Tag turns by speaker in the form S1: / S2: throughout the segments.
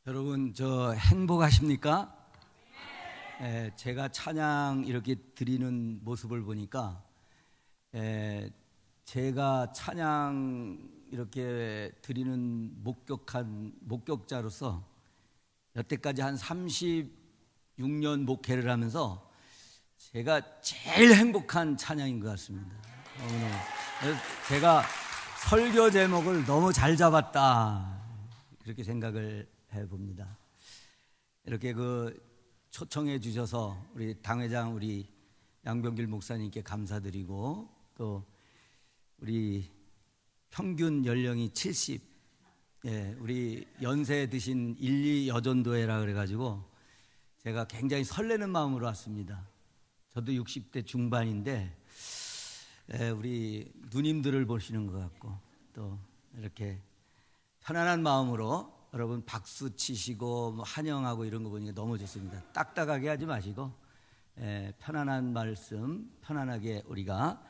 S1: 여러분, 저 행복하십니까? 제가 찬양 이렇게 드리는 모습을 보니까 제가 찬양 이렇게 드리는 목격자로서 여태까지 한 36년 목회를 하면서 제가 제일 행복한 찬양인 것 같습니다. 그래서 제가 설교 제목을 너무 잘 잡았다 이렇게 생각을 해봅니다. 이렇게 초청해 주셔서 우리 당회장 우리 양병길 목사님께 감사드리고, 또 우리 평균 연령이 70, 우리 연세 드신 1, 2 여전도회라 그래가지고 제가 굉장히 설레는 마음으로 왔습니다. 저도 60대 중반인데 우리 누님들을 보시는 것 같고, 또 이렇게 편안한 마음으로 여러분 박수 치시고 환영하고 이런 거 보니까 너무 좋습니다. 딱딱하게 하지 마시고 편안한 말씀, 편안하게 우리가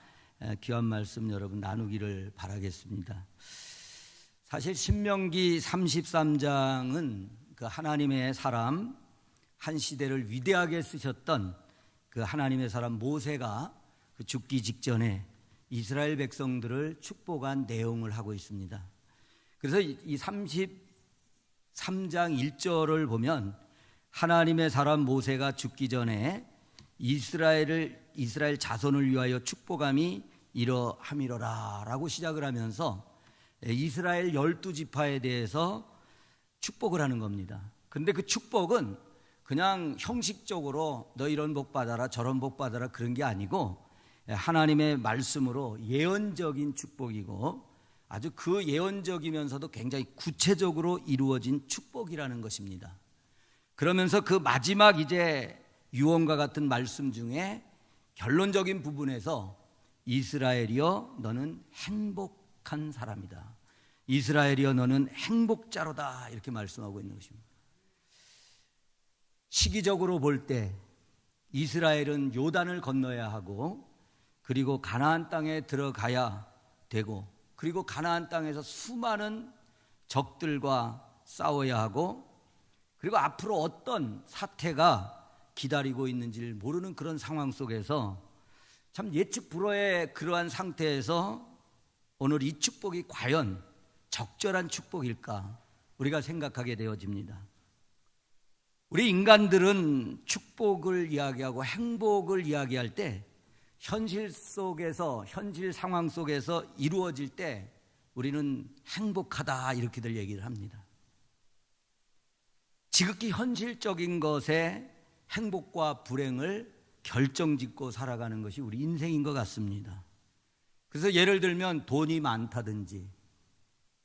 S1: 귀한 말씀 여러분 나누기를 바라겠습니다. 사실 신명기 33장은 그 하나님의 사람, 한 시대를 위대하게 쓰셨던 그 하나님의 사람 모세가 그 죽기 직전에 이스라엘 백성들을 축복한 내용을 하고 있습니다. 그래서 이 33장 1절을 보면 하나님의 사람 모세가 죽기 전에 이스라엘 자손을 위하여 축복함이 이러함이로라 라고 시작을 하면서 이스라엘 12지파에 대해서 축복을 하는 겁니다. 근데 그 축복은 그냥 형식적으로 너 이런 복 받아라 저런 복 받아라 그런 게 아니고 하나님의 말씀으로 예언적인 축복이고, 아주 그 예언적이면서도 굉장히 구체적으로 이루어진 축복이라는 것입니다. 그러면서 그 마지막 이제 유언과 같은 말씀 중에 결론적인 부분에서 이스라엘이여 너는 행복한 사람이다, 이스라엘이여 너는 행복자로다 이렇게 말씀하고 있는 것입니다. 시기적으로 볼 때 이스라엘은 요단을 건너야 하고, 그리고 가나안 땅에 들어가야 되고, 그리고 가나안 땅에서 수많은 적들과 싸워야 하고, 그리고 앞으로 어떤 사태가 기다리고 있는지를 모르는 그런 상황 속에서 참 예측 불허의 그러한 상태에서 오늘 이 축복이 과연 적절한 축복일까 우리가 생각하게 되어집니다. 우리 인간들은 축복을 이야기하고 행복을 이야기할 때 현실 속에서, 현실 상황 속에서 이루어질 때 우리는 행복하다 이렇게들 얘기를 합니다. 지극히 현실적인 것에 행복과 불행을 결정짓고 살아가는 것이 우리 인생인 것 같습니다. 그래서 예를 들면 돈이 많다든지,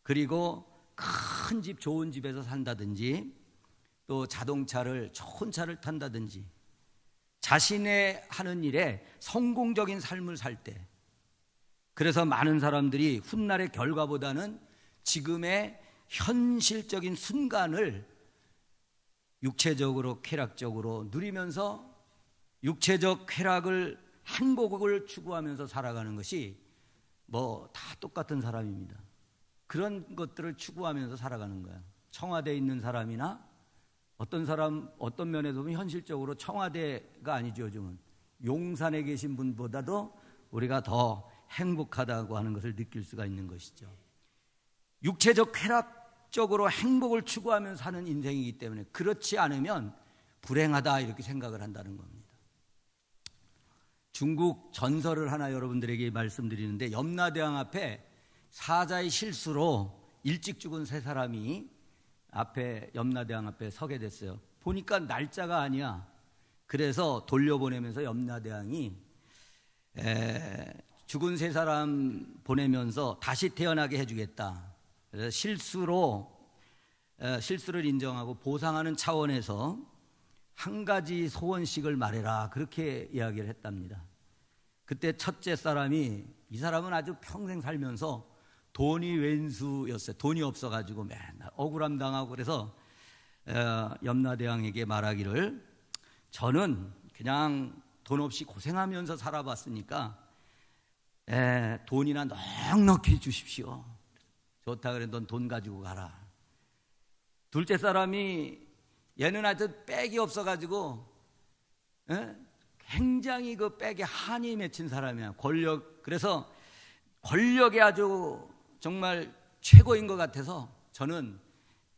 S1: 그리고 큰 집, 좋은 집에서 산다든지, 또 자동차를, 좋은 차를 탄다든지, 자신의 하는 일에 성공적인 삶을 살 때, 그래서 많은 사람들이 훗날의 결과보다는 지금의 현실적인 순간을 육체적으로 쾌락적으로 누리면서 육체적 쾌락을, 행복을 추구하면서 살아가는 것이 다 똑같은 사람입니다. 그런 것들을 추구하면서 살아가는 거예요. 청와대에 있는 사람이나 어떤 면에서 보면 현실적으로 청와대가 아니죠. 요즘은 용산에 계신 분보다도 우리가 더 행복하다고 하는 것을 느낄 수가 있는 것이죠. 육체적 쾌락적으로 행복을 추구하면서 사는 인생이기 때문에, 그렇지 않으면 불행하다 이렇게 생각을 한다는 겁니다. 중국 전설을 하나 여러분들에게 말씀드리는데, 염라대왕 앞에 사자의 실수로 일찍 죽은 세 사람이 염라대왕 앞에 서게 됐어요. 보니까 날짜가 아니야. 그래서 돌려보내면서 염라대왕이 죽은 세 사람 보내면서 다시 태어나게 해주겠다. 그래서 실수를 인정하고 보상하는 차원에서 한 가지 소원씩을 말해라 그렇게 이야기를 했답니다. 그때 첫째 사람이, 이 사람은 아주 평생 살면서 돈이 왼수였어요. 돈이 없어가지고 맨날 억울함 당하고, 그래서 염라대왕에게 말하기를, 저는 그냥 돈 없이 고생하면서 살아봤으니까 돈이나 넉넉히 주십시오. 좋다 그래, 넌 돈 가지고 가라. 둘째 사람이 얘는 하여튼 백이 없어가지고 굉장히 그 백에 한이 맺힌 사람이야. 그래서 권력이 아주 정말 최고인 것 같아서 저는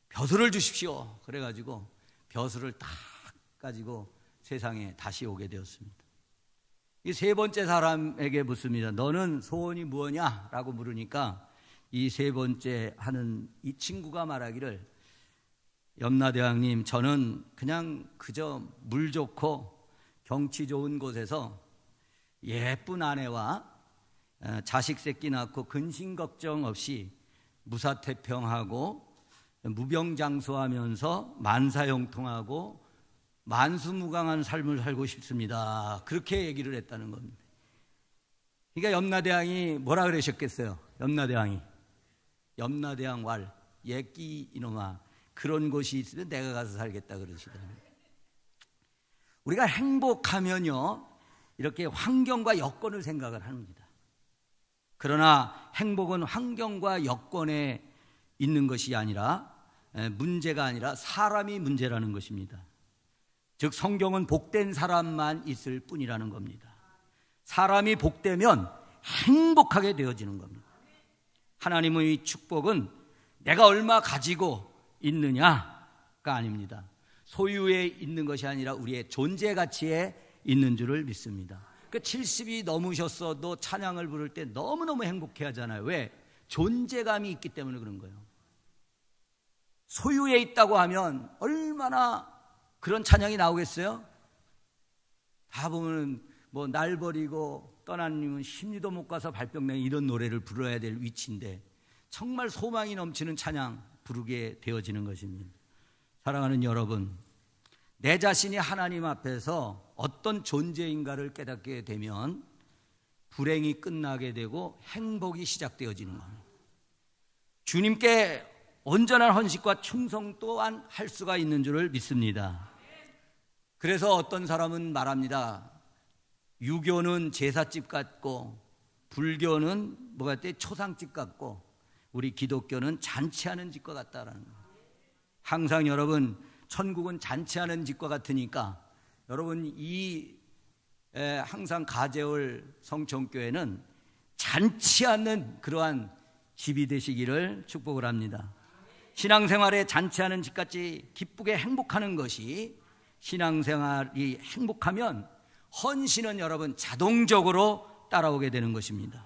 S1: 벼슬을 주십시오. 그래가지고 벼슬을 딱 가지고 세상에 다시 오게 되었습니다. 이 세 번째 사람에게 묻습니다. 너는 소원이 무엇냐? 라고 물으니까 이 세 번째 하는 이 친구가 말하기를, 염라대왕님, 저는 그냥 그저 물 좋고 경치 좋은 곳에서 예쁜 아내와 자식 새끼 낳고 근심 걱정 없이 무사태평하고 무병장수하면서 만사형통하고 만수무강한 삶을 살고 싶습니다. 그렇게 얘기를 했다는 겁니다. 그러니까 염라대왕이 뭐라 그러셨겠어요? 염라대왕 왈, 예끼 이놈아, 그런 곳이 있으면 내가 가서 살겠다 그러시더라고요. 우리가 행복하면요, 이렇게 환경과 여건을 생각을 합니다. 그러나 행복은 환경과 여건에 있는 것이 아니라, 문제가 아니라 사람이 문제라는 것입니다. 즉 성경은 복된 사람만 있을 뿐이라는 겁니다. 사람이 복되면 행복하게 되어지는 겁니다. 하나님의 축복은 내가 얼마 가지고 있느냐가 아닙니다. 소유에 있는 것이 아니라 우리의 존재 가치에 있는 줄을 믿습니다. 70이 넘으셨어도 찬양을 부를 때 너무너무 행복해 하잖아요. 왜? 존재감이 있기 때문에 그런 거예요. 소유에 있다고 하면 얼마나 그런 찬양이 나오겠어요? 다 보면 뭐 날 버리고 떠나님은 심리도 못 가서 발병내, 이런 노래를 불러야 될 위치인데 정말 소망이 넘치는 찬양 부르게 되어지는 것입니다. 사랑하는 여러분, 내 자신이 하나님 앞에서 어떤 존재인가를 깨닫게 되면 불행이 끝나게 되고 행복이 시작되어지는 겁니다. 주님께 온전한 헌신과 충성 또한 할 수가 있는 줄을 믿습니다. 그래서 어떤 사람은 말합니다. 유교는 제사집 같고 불교는 뭐 같대? 초상집 같고 우리 기독교는 잔치하는 집과 같다라는 거예요. 항상 여러분, 천국은 잔치하는 집과 같으니까 여러분 항상 가재울 성천교회는 잔치하는 그러한 집이 되시기를 축복을 합니다. 신앙생활에 잔치하는 집같이 기쁘게 행복하는 것이, 신앙생활이 행복하면 헌신은 여러분 자동적으로 따라오게 되는 것입니다.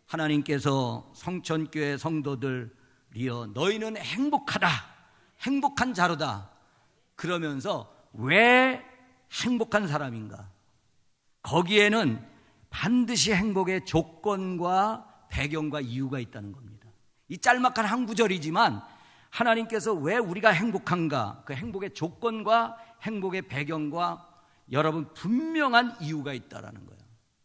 S1: 하나님께서 성천교회 성도들이여 너희는 행복하다, 행복한 자로다 그러면서 왜 행복한 사람인가? 거기에는 반드시 행복의 조건과 배경과 이유가 있다는 겁니다. 이 짤막한 한 구절이지만 하나님께서 왜 우리가 행복한가, 그 행복의 조건과 행복의 배경과 여러분 분명한 이유가 있다라는 거예요.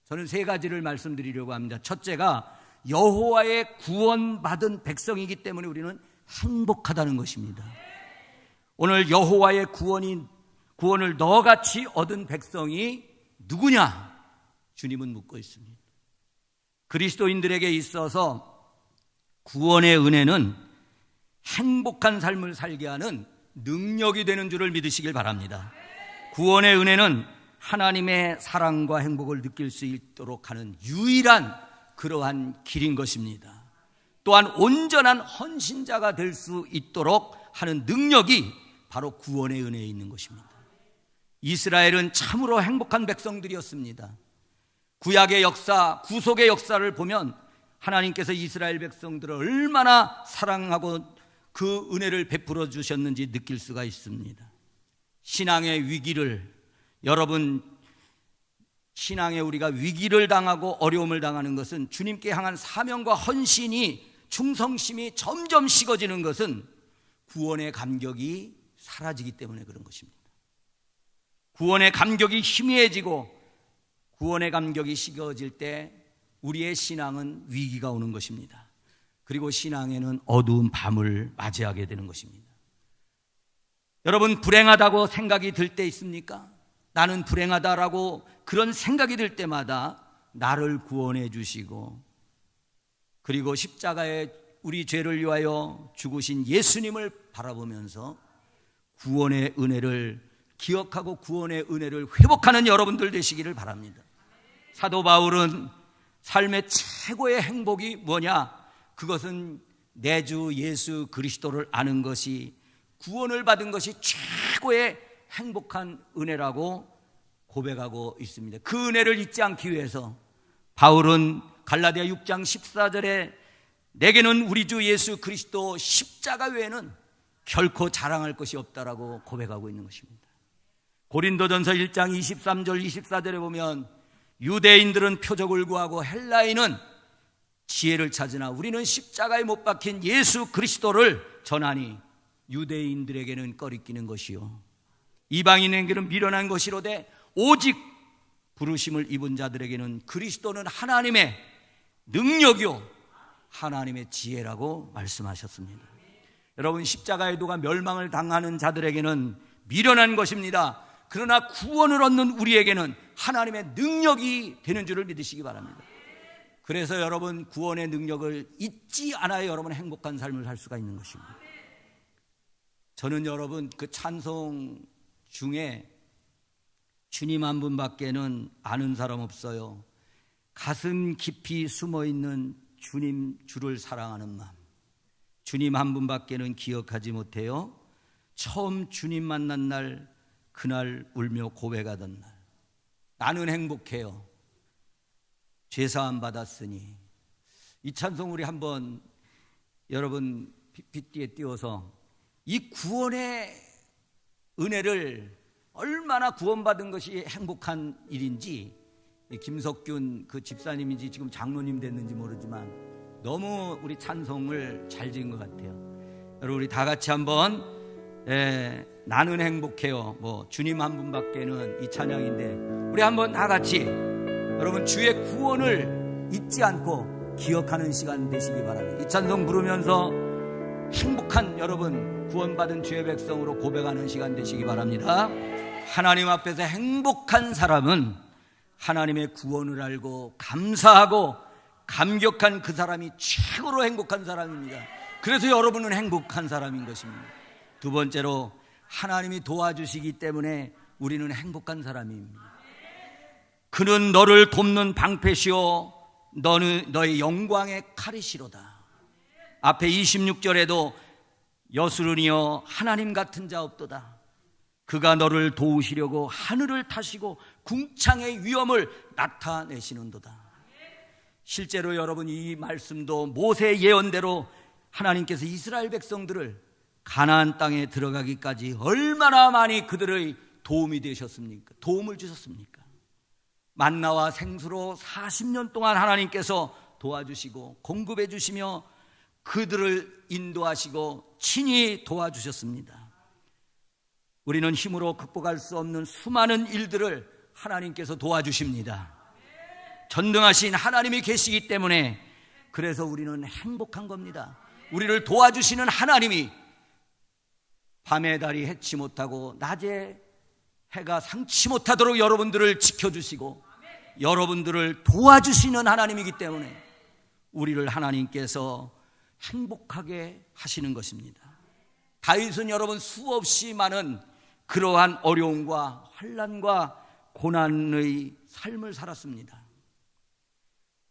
S1: 저는 세 가지를 말씀드리려고 합니다. 첫째가 여호와의 구원받은 백성이기 때문에 우리는 행복하다는 것입니다. 오늘 여호와의 구원을 너같이 얻은 백성이 누구냐? 주님은 묻고 있습니다. 그리스도인들에게 있어서 구원의 은혜는 행복한 삶을 살게 하는 능력이 되는 줄을 믿으시길 바랍니다. 구원의 은혜는 하나님의 사랑과 행복을 느낄 수 있도록 하는 유일한 그러한 길인 것입니다. 또한 온전한 헌신자가 될 수 있도록 하는 능력이 바로 구원의 은혜에 있는 것입니다. 이스라엘은 참으로 행복한 백성들이었습니다. 구약의 역사, 구속의 역사를 보면 하나님께서 이스라엘 백성들을 얼마나 사랑하고 그 은혜를 베풀어 주셨는지 느낄 수가 있습니다. 신앙의 위기를, 여러분, 신앙에 우리가 위기를 당하고 어려움을 당하는 것은 주님께 향한 사명과 헌신이, 충성심이 점점 식어지는 것은 구원의 감격이 사라지기 때문에 그런 것입니다. 구원의 감격이 희미해지고 구원의 감격이 식어질 때 우리의 신앙은 위기가 오는 것입니다. 그리고 신앙에는 어두운 밤을 맞이하게 되는 것입니다. 여러분, 불행하다고 생각이 들 때 있습니까? 나는 불행하다라고 그런 생각이 들 때마다 나를 구원해 주시고 그리고 십자가에 우리 죄를 위하여 죽으신 예수님을 바라보면서 구원의 은혜를 기억하고 구원의 은혜를 회복하는 여러분들 되시기를 바랍니다. 사도 바울은 삶의 최고의 행복이 뭐냐? 그것은 내 주 예수 그리스도를 아는 것이, 구원을 받은 것이 최고의 행복한 은혜라고 고백하고 있습니다. 그 은혜를 잊지 않기 위해서 바울은 갈라디아 6장 14절에 내게는 우리 주 예수 그리스도 십자가 외에는 결코 자랑할 것이 없다라고 고백하고 있는 것입니다. 고린도전서 1장 23절 24절에 보면 유대인들은 표적을 구하고 헬라인은 지혜를 찾으나 우리는 십자가에 못 박힌 예수 그리스도를 전하니 유대인들에게는 꺼리끼는 것이요 이방인에게는 미련한 것이로되 오직 부르심을 입은 자들에게는 그리스도는 하나님의 능력이요 하나님의 지혜라고 말씀하셨습니다. 여러분, 십자가의 도가 멸망을 당하는 자들에게는 미련한 것입니다. 그러나 구원을 얻는 우리에게는 하나님의 능력이 되는 줄을 믿으시기 바랍니다. 그래서 여러분, 구원의 능력을 잊지 않아야 여러분은 행복한 삶을 살 수가 있는 것입니다. 저는 여러분, 그 찬송 중에 주님 한 분밖에는 아는 사람 없어요. 가슴 깊이 숨어있는 주님, 주를 사랑하는 마음. 주님 한 분밖에는 기억하지 못해요. 처음 주님 만난 날, 그날 울며 고백하던 날. 나는 행복해요. 죄사함 받았으니. 이 찬송 우리 한번 여러분 빗뒤에 띄워서 이 구원의 은혜를, 얼마나 구원받은 것이 행복한 일인지, 김석균 그 집사님인지 지금 장로님 됐는지 모르지만 너무 우리 찬송을 잘 지은 것 같아요. 여러분, 우리 다 같이 한번 나는 행복해요. 주님 한 분밖에는 이 찬양인데 우리 한번 다 같이 여러분 주의 구원을 잊지 않고 기억하는 시간 되시기 바랍니다. 이 찬송 부르면서 행복한 여러분 구원받은 주의 백성으로 고백하는 시간 되시기 바랍니다. 하나님 앞에서 행복한 사람은 하나님의 구원을 알고 감사하고 감격한 그 사람이 최고로 행복한 사람입니다. 그래서 여러분은 행복한 사람인 것입니다. 두 번째로, 하나님이 도와주시기 때문에 우리는 행복한 사람입니다. 그는 너를 돕는 방패시오 너는 너의 영광의 칼이시로다. 앞에 26절에도 여수르니여 하나님 같은 자 없도다. 그가 너를 도우시려고 하늘을 타시고 궁창의 위엄을 나타내시는도다. 실제로 여러분, 이 말씀도 모세의 예언대로 하나님께서 이스라엘 백성들을 가나안 땅에 들어가기까지 얼마나 많이 그들의 도움이 되셨습니까? 도움을 주셨습니까? 만나와 생수로 40년 동안 하나님께서 도와주시고 공급해 주시며 그들을 인도하시고 친히 도와주셨습니다. 우리는 힘으로 극복할 수 없는 수많은 일들을 하나님께서 도와주십니다. 전능하신 하나님이 계시기 때문에 그래서 우리는 행복한 겁니다. 우리를 도와주시는 하나님이 밤에 달이 해치 못하고 낮에 해가 상치 못하도록 여러분들을 지켜주시고 여러분들을 도와주시는 하나님이기 때문에 우리를 하나님께서 행복하게 하시는 것입니다. 다윗은 여러분 수없이 많은 그러한 어려움과 환난과 고난의 삶을 살았습니다.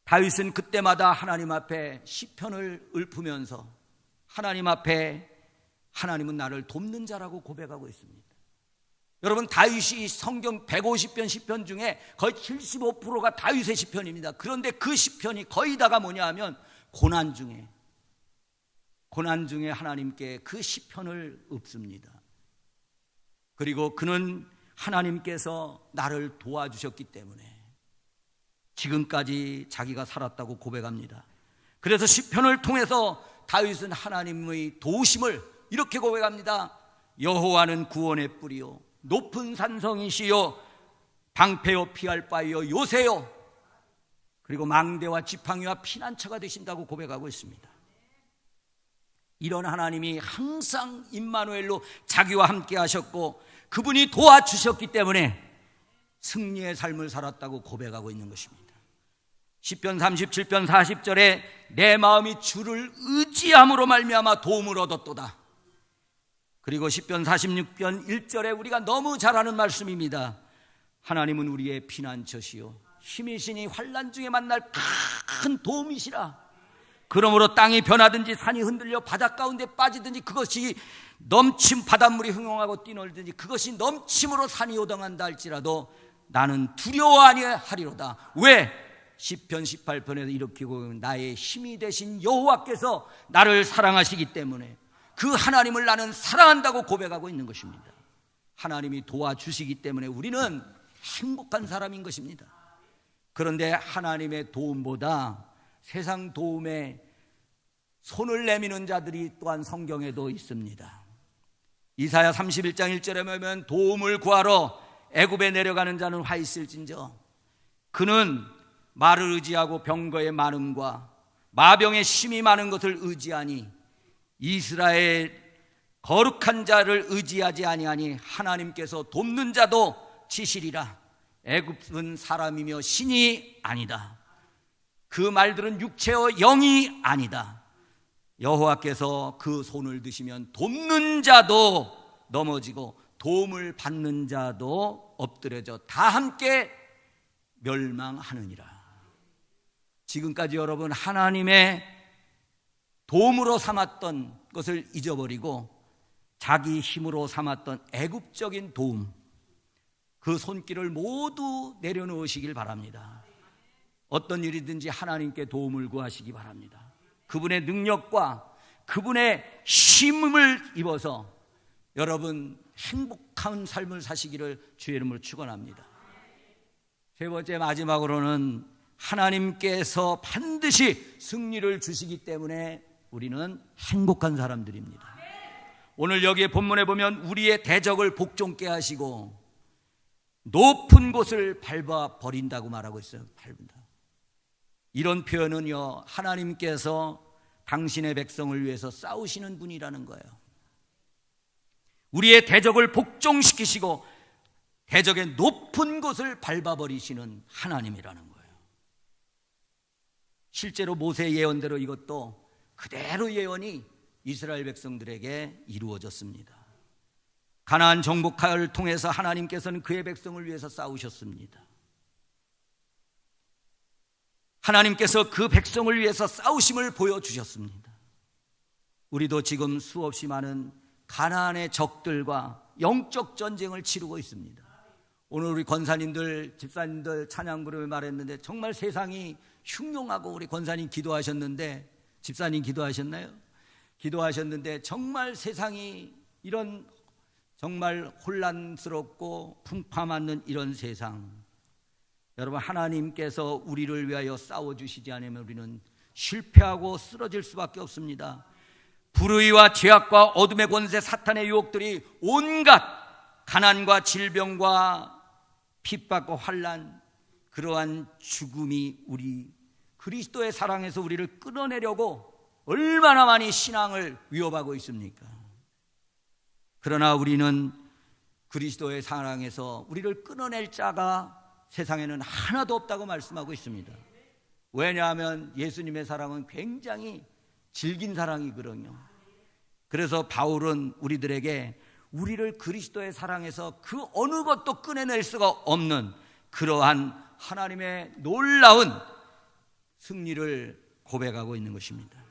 S1: 다윗은 그때마다 하나님 앞에 시편을 읊으면서 하나님 앞에 하나님은 나를 돕는 자라고 고백하고 있습니다. 여러분, 다윗이 성경 150편 시편 중에 거의 75%가 다윗의 시편입니다. 그런데 그 시편이 거의 다가 뭐냐 하면 고난 중에 하나님께 그 시편을 읊습니다. 그리고 그는 하나님께서 나를 도와주셨기 때문에 지금까지 자기가 살았다고 고백합니다. 그래서 시편을 통해서 다윗은 하나님의 도우심을 이렇게 고백합니다. 여호와는 구원의 뿌리요 높은 산성이시요 방패요 피할 바요 요새요 그리고 망대와 지팡이와 피난처가 되신다고 고백하고 있습니다. 이런 하나님이 항상 임마누엘로 자기와 함께 하셨고 그분이 도와주셨기 때문에 승리의 삶을 살았다고 고백하고 있는 것입니다. 시편 37편 40절에 내 마음이 주를 의지함으로 말미암아 도움을 얻었도다. 그리고 시편 46편 1절에 우리가 너무 잘 아는 말씀입니다. 하나님은 우리의 피난처시요 힘이시니 환난 중에 만날 큰 도움이시라. 그러므로 땅이 변하든지 산이 흔들려 바닷 가운데 빠지든지 그것이 넘침 바닷물이 흥흥하고 뛰놀든지 그것이 넘침으로 산이 요동한다 할지라도 나는 두려워 아니하리로다. 왜? 시편 18편에서 이렇게 고백하면 나의 힘이 되신 여호와께서 나를 사랑하시기 때문에 그 하나님을 나는 사랑한다고 고백하고 있는 것입니다. 하나님이 도와주시기 때문에 우리는 행복한 사람인 것입니다. 그런데 하나님의 도움보다 세상 도움에 손을 내미는 자들이 또한 성경에도 있습니다. 이사야 31장 1절에 보면 도움을 구하러 애굽에 내려가는 자는 화 있을진저 그는 말을 의지하고 병거의 많음과 마병의 심이 많은 것을 의지하니 이스라엘 거룩한 자를 의지하지 아니하니 하나님께서 돕는 자도 지시리라. 애굽은 사람이며 신이 아니다. 그 말들은 육체와 영이 아니다. 여호와께서 그 손을 드시면 돕는 자도 넘어지고 도움을 받는 자도 엎드려져 다 함께 멸망하느니라. 지금까지 여러분 하나님의 도움으로 삼았던 것을 잊어버리고 자기 힘으로 삼았던 애굽적인 도움, 그 손길을 모두 내려놓으시길 바랍니다. 어떤 일이든지 하나님께 도움을 구하시기 바랍니다. 그분의 능력과 그분의 힘을 입어서 여러분 행복한 삶을 사시기를 주의 이름으로 축원합니다. 세 번째 마지막으로는 하나님께서 반드시 승리를 주시기 때문에 우리는 행복한 사람들입니다. 오늘 여기에 본문에 보면 우리의 대적을 복종케 하시고 높은 곳을 밟아 버린다고 말하고 있어요. 밟는다. 이런 표현은요, 하나님께서 당신의 백성을 위해서 싸우시는 분이라는 거예요. 우리의 대적을 복종시키시고 대적의 높은 곳을 밟아버리시는 하나님이라는 거예요. 실제로 모세의 예언대로 이것도 그대로 예언이 이스라엘 백성들에게 이루어졌습니다. 가나안 정복을 통해서 하나님께서는 그의 백성을 위해서 싸우셨습니다. 하나님께서 그 백성을 위해서 싸우심을 보여주셨습니다. 우리도 지금 수없이 많은 가나안의 적들과 영적 전쟁을 치르고 있습니다. 오늘 우리 권사님들, 집사님들 찬양 그룹에 말했는데 정말 세상이 흉흉하고 우리 권사님 기도하셨는데, 집사님 기도하셨나요? 기도하셨는데 정말 세상이 이런 정말 혼란스럽고 풍파 맞는 이런 세상, 여러분 하나님께서 우리를 위하여 싸워주시지 않으면 우리는 실패하고 쓰러질 수밖에 없습니다. 불의와 죄악과 어둠의 권세 사탄의 유혹들이 온갖 가난과 질병과 핍박과 환난, 그러한 죽음이 우리 그리스도의 사랑에서 우리를 끌어내려고 얼마나 많이 신앙을 위협하고 있습니까? 그러나 우리는 그리스도의 사랑에서 우리를 끊어낼 자가 세상에는 하나도 없다고 말씀하고 있습니다. 왜냐하면 예수님의 사랑은 굉장히 질긴 사랑이거든요. 그래서 바울은 우리들에게 우리를 그리스도의 사랑에서 그 어느 것도 끊어낼 수가 없는 그러한 하나님의 놀라운 승리를 고백하고 있는 것입니다.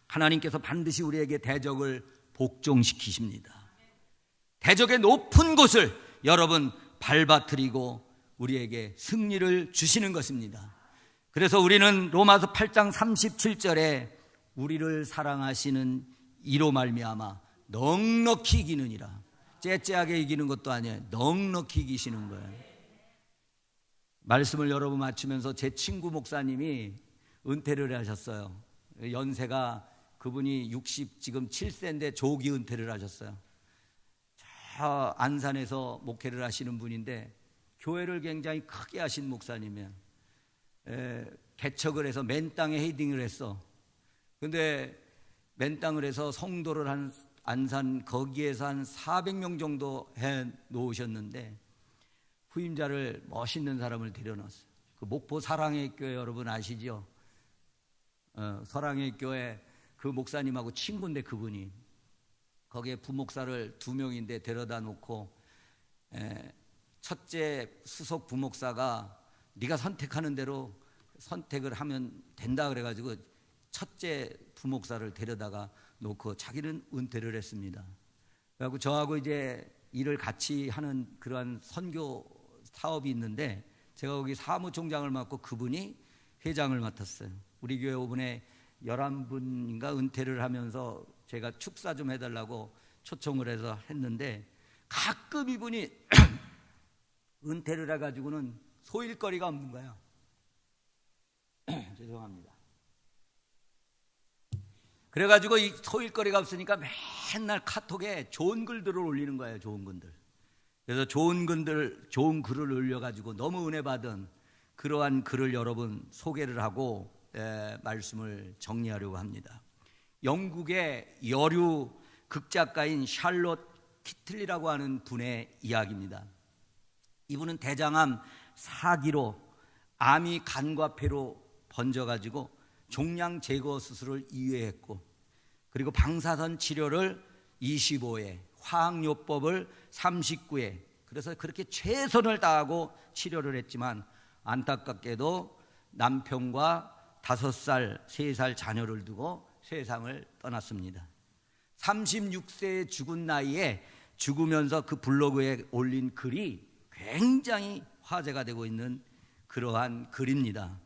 S1: 하나님께서 반드시 우리에게 대적을 복종시키십니다. 대적의 높은 곳을 여러분 밟아뜨리고 우리에게 승리를 주시는 것입니다. 그래서 우리는 로마서 8장 37절에 우리를 사랑하시는 이로 말미암아 넉넉히 이기느니라. 째째하게 이기는 것도 아니에요. 넉넉히 이기시는 거예요. 말씀을 여러분 맞추면서 제 친구 목사님이 은퇴를 하셨어요. 연세가 그분이 67세인데 조기 은퇴를 하셨어요. 저 안산에서 목회를 하시는 분인데 교회를 굉장히 크게 하신 목사님이에요. 개척을 해서 맨 땅에 헤딩을 했어. 근데 맨 땅을 해서 성도를 한 안산 거기에서 한 400명 정도 해 놓으셨는데 후임자를 멋있는 사람을 데려놨어요. 그 목포 사랑의 교회 여러분 아시죠? 설왕의 교회 그 목사님하고 친구인데 그분이 거기에 부목사를 2명인데 데려다 놓고 첫째 수석 부목사가 네가 선택하는 대로 선택을 하면 된다 그래가지고 첫째 부목사를 데려다가 놓고 자기는 은퇴를 했습니다. 그래갖고 저하고 이제 일을 같이 하는 그러한 선교 사업이 있는데 제가 거기 사무총장을 맡고 그분이 회장을 맡았어요. 우리 교회 이번에 11분인가 은퇴를 하면서 제가 축사 좀 해달라고 초청을 해서 했는데 가끔 이분이 은퇴를 해가지고는 소일거리가 없는 거예요. 죄송합니다. 그래가지고 이 소일거리가 없으니까 맨날 카톡에 좋은 글들을 올리는 거예요. 좋은 글들. 그래서 좋은 글을 올려가지고 너무 은혜 받은 그러한 글을 여러분 소개를 하고 말씀을 정리하려고 합니다. 영국의 여류 극작가인 샬롯 키틀리라고 하는 분의 이야기입니다. 이분은 대장암 4기로 암이 간과 폐로 번져가지고 종양 제거 수술을 2회 했고 그리고 방사선 치료를 25회, 화학요법을 39회, 그래서 그렇게 최선을 다하고 치료를 했지만 안타깝게도 남편과 5살, 3살 자녀를 두고 세상을 떠났습니다. 36세에 죽은 나이에 죽으면서 그 블로그에 올린 글이 굉장히 화제가 되고 있는 그러한 글입니다.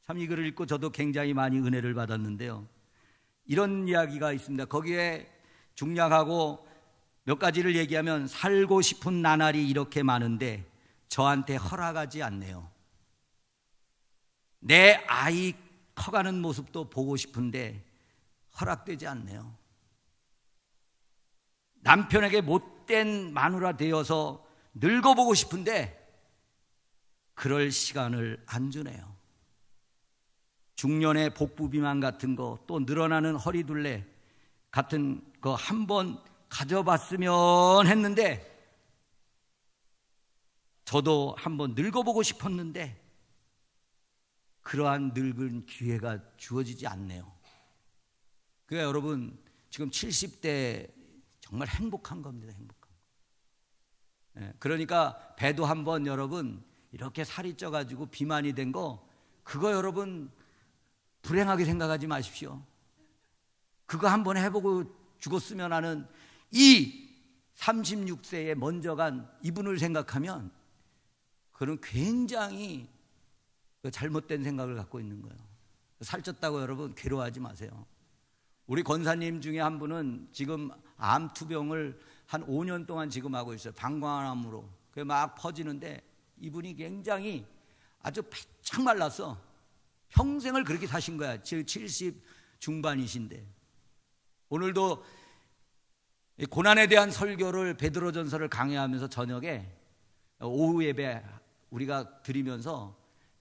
S1: 참 이 글을 읽고 저도 굉장히 많이 은혜를 받았는데요. 이런 이야기가 있습니다. 거기에 중략하고 몇 가지를 얘기하면 살고 싶은 나날이 이렇게 많은데 저한테 허락하지 않네요. 내 아이 커가는 모습도 보고 싶은데 허락되지 않네요. 남편에게 못된 마누라 되어서 늙어보고 싶은데 그럴 시간을 안 주네요. 중년의 복부 비만 같은 거, 또 늘어나는 허리둘레 같은 거 한번 가져봤으면 했는데 저도 한번 늙어보고 싶었는데 그러한 늙은 기회가 주어지지 않네요. 그러니까 여러분 지금 70대 정말 행복한 겁니다. 행복한 거. 그러니까 배도 한번 여러분 이렇게 살이 쪄가지고 비만이 된 거 그거 여러분 불행하게 생각하지 마십시오. 그거 한번 해보고 죽었으면 하는 이 36세에 먼저 간 이분을 생각하면 그는 굉장히 잘못된 생각을 갖고 있는 거예요. 살쪘다고 여러분 괴로워하지 마세요. 우리 권사님 중에 한 분은 지금 암투병을 한 5년 동안 지금 하고 있어요. 방광암으로. 그게 막 퍼지는데 이분이 굉장히 아주 바짝 말라서 평생을 그렇게 사신 거야. 70 중반이신데 오늘도 고난에 대한 설교를 베드로전서를 강의하면서 저녁에 오후 예배 우리가 드리면서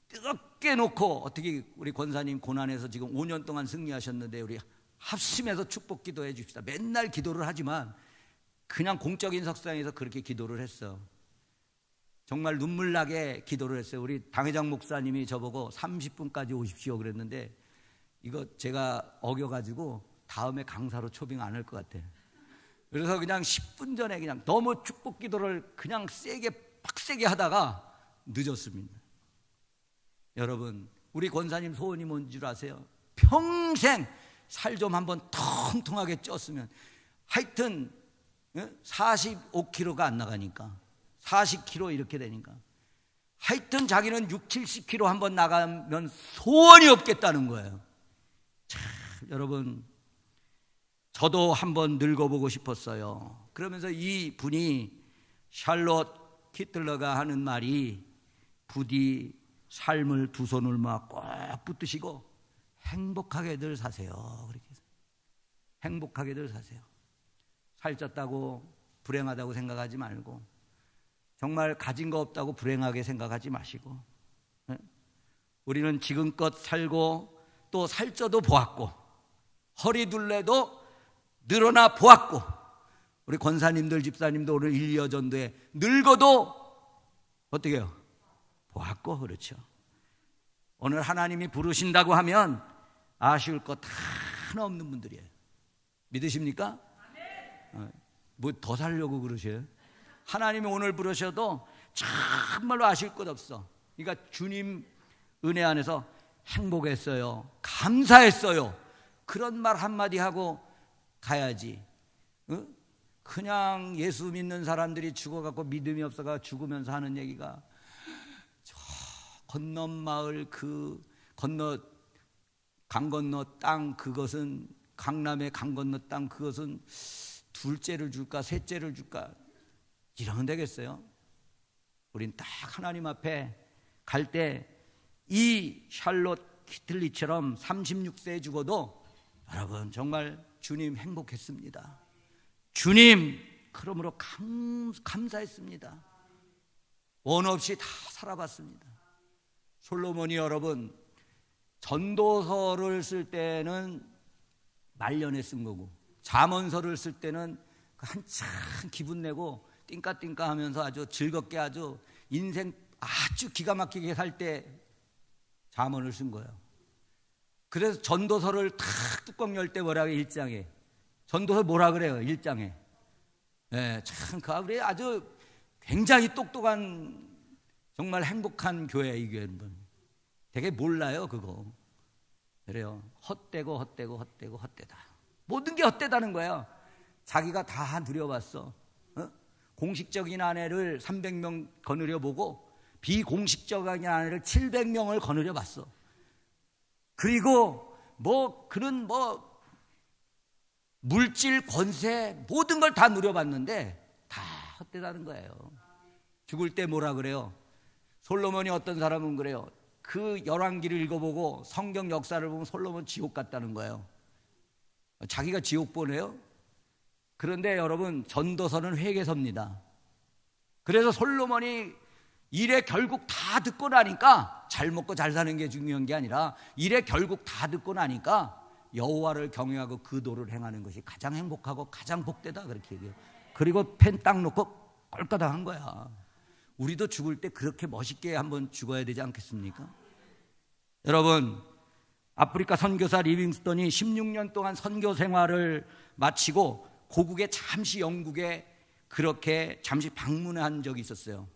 S1: 뜨겁게 놓고 어떻게 우리 권사님 고난에서 지금 5년 동안 승리하셨는데 우리 합심해서 축복 기도해 줍시다. 맨날 기도를 하지만 그냥 공적인 석상에서 그렇게 기도를 했어. 정말 눈물 나게 기도를 했어요. 우리 당회장 목사님이 저보고 30분까지 오십시오 그랬는데 이거 제가 어겨가지고 다음에 강사로 초빙 안 할 것 같아. 그래서 그냥 10분 전에 그냥 너무 축복 기도를 그냥 세게 빡세게 하다가 늦었습니다. 여러분 우리 권사님 소원이 뭔지 줄 아세요? 평생 살 좀 한번 통통하게 쪘으면 하여튼 45kg가 안 나가니까 40kg 이렇게 되니까 하여튼 자기는 60, 70kg 한번 나가면 소원이 없겠다는 거예요. 참, 여러분 저도 한번 늙어보고 싶었어요. 그러면서 이 분이 샬롯 키틀러가 하는 말이 부디 삶을 두 손을 막 꼭 붙드시고 행복하게들 사세요. 그렇게 행복하게들 사세요. 살쪘다고 불행하다고 생각하지 말고 정말 가진 거 없다고 불행하게 생각하지 마시고 우리는 지금껏 살고 또 살쪄도 보았고 허리둘레도 늘어나 보았고 우리 권사님들 집사님도 오늘 1년 전도에 늙어도 어떻게 해요? 보았고 그렇죠. 오늘 하나님이 부르신다고 하면 아쉬울 것 하나 없는 분들이에요. 믿으십니까? 뭐 더 살려고 그러셔요? 하나님이 오늘 부르셔도 정말로 아쉬울 것 없어. 그러니까 주님 은혜 안에서 행복했어요, 감사했어요, 그런 말 한마디 하고 가야지. 그냥 예수 믿는 사람들이 죽어갖고 믿음이 없어가 죽으면서 하는 얘기가 저 건너 마을 그 건너 강 건너 땅, 그것은 강남의 강 건너 땅, 그것은 둘째를 줄까 셋째를 줄까 이러면 되겠어요? 우린 딱 하나님 앞에 갈 때 이 샬롯 히틀리처럼 36세에 죽어도 여러분 정말 주님 행복했습니다. 주님 그러므로 감사했습니다. 원 없이 다 살아봤습니다. 솔로몬이 여러분 전도서를 쓸 때는 말년에 쓴 거고 잠언서를 쓸 때는 한참 기분 내고 띵까띵까 하면서 아주 즐겁게 아주 인생 아주 기가 막히게 살 때 잠언을 쓴 거예요. 그래서 전도서를 탁 뚜껑 열 때 뭐라고 해요? 1장에 전도서 뭐라 그래요? 1장에 참 그래 아주 굉장히 똑똑한 정말 행복한 교회. 이 교회는 되게 몰라요 그거. 그래요. 헛되고 헛되다. 모든 게 헛되다는 거예요. 자기가 다 누려봤어. 공식적인 아내를 300명 거느려 보고 비공식적인 아내를 700명을 거느려 봤어. 그리고 그런 물질 권세 모든 걸 다 누려봤는데 다 헛되다는 거예요. 죽을 때 뭐라 그래요? 솔로몬이 어떤 사람은 그래요. 그 열왕기를 읽어보고 성경 역사를 보면 솔로몬 지옥 갔다는 거예요. 자기가 지옥 보내요? 그런데 여러분 전도서는 회개서입니다. 그래서 솔로몬이 일에 결국 다 듣고 나니까 잘 먹고 잘 사는 게 중요한 게 아니라 일에 결국 다 듣고 나니까 여호와를 경외하고 그 도를 행하는 것이 가장 행복하고 가장 복되다 그렇게 얘기해요. 그리고 펜 딱 놓고 꼴까닥한 거야. 우리도 죽을 때 그렇게 멋있게 한번 죽어야 되지 않겠습니까? 여러분 아프리카 선교사 리빙스턴이 16년 동안 선교 생활을 마치고 고국에 잠시 영국에 그렇게 잠시 방문한 적이 있었어요.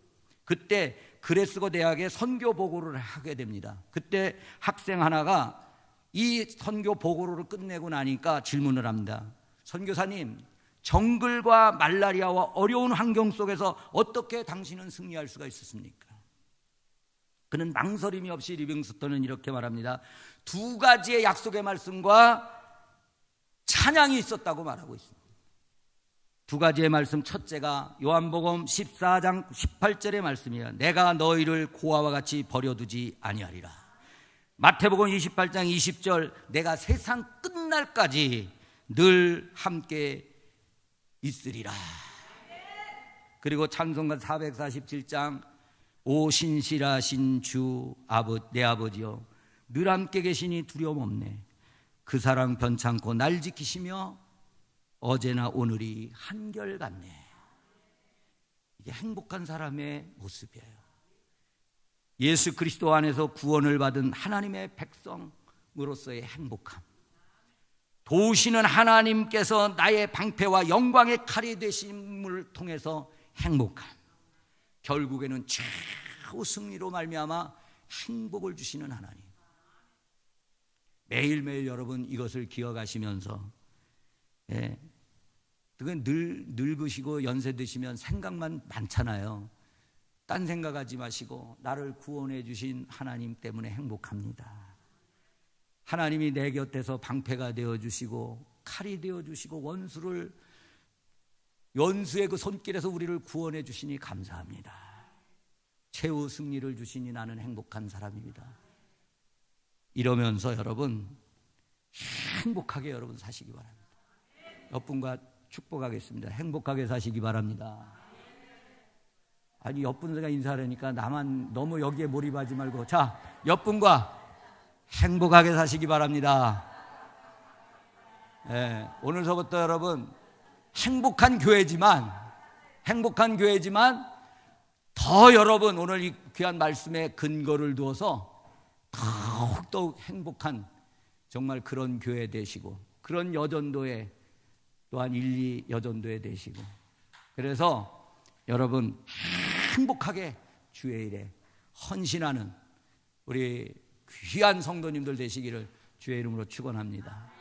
S1: 그때 그레스고 대학에 선교 보고를 하게 됩니다. 그때 학생 하나가 이 선교 보고를 끝내고 나니까 질문을 합니다. 선교사님, 정글과 말라리아와 어려운 환경 속에서 어떻게 당신은 승리할 수가 있었습니까? 그는 망설임이 없이 리빙스턴은 이렇게 말합니다. 두 가지의 약속의 말씀과 찬양이 있었다고 말하고 있습니다. 두 가지의 말씀, 첫째가 요한복음 14장 18절의 말씀이에요. 내가 너희를 고아와 같이 버려두지 아니하리라. 마태복음 28장 20절, 내가 세상 끝날까지 늘 함께 있으리라. 그리고 찬송가 447장, 오 신실하신 주 내 아버지여, 늘 함께 계시니 두려움 없네. 그 사랑 변찮고 날 지키시며 어제나 오늘이 한결같네. 이게 행복한 사람의 모습이에요. 예수 그리스도 안에서 구원을 받은 하나님의 백성으로서의 행복함, 도우시는 하나님께서 나의 방패와 영광의 칼이 되심을 통해서 행복함, 결국에는 최후 승리로 말미암아 행복을 주시는 하나님. 매일매일 여러분 이것을 기억하시면서 늙으시고 연세 드시면 생각만 많잖아요. 딴 생각하지 마시고 나를 구원해 주신 하나님 때문에 행복합니다. 하나님이 내 곁에서 방패가 되어주시고 칼이 되어주시고 원수의 그 손길에서 우리를 구원해 주시니 감사합니다. 최후 승리를 주시니 나는 행복한 사람입니다. 이러면서 여러분 행복하게 여러분 사시기 바랍니다. 옆분과 축복하겠습니다. 행복하게 사시기 바랍니다. 아니 옆분과 인사하려니까 나만 너무 여기에 몰입하지 말고, 자 옆분과 행복하게 사시기 바랍니다. 오늘서부터 여러분 행복한 교회지만 더 여러분 오늘 이 귀한 말씀에 근거를 두어서 더욱더욱 행복한 정말 그런 교회 되시고 그런 여전도에 또한 1, 2 여전도에 되시고 그래서 여러분 행복하게 주의 일에 헌신하는 우리 귀한 성도님들 되시기를 주의 이름으로 축원합니다.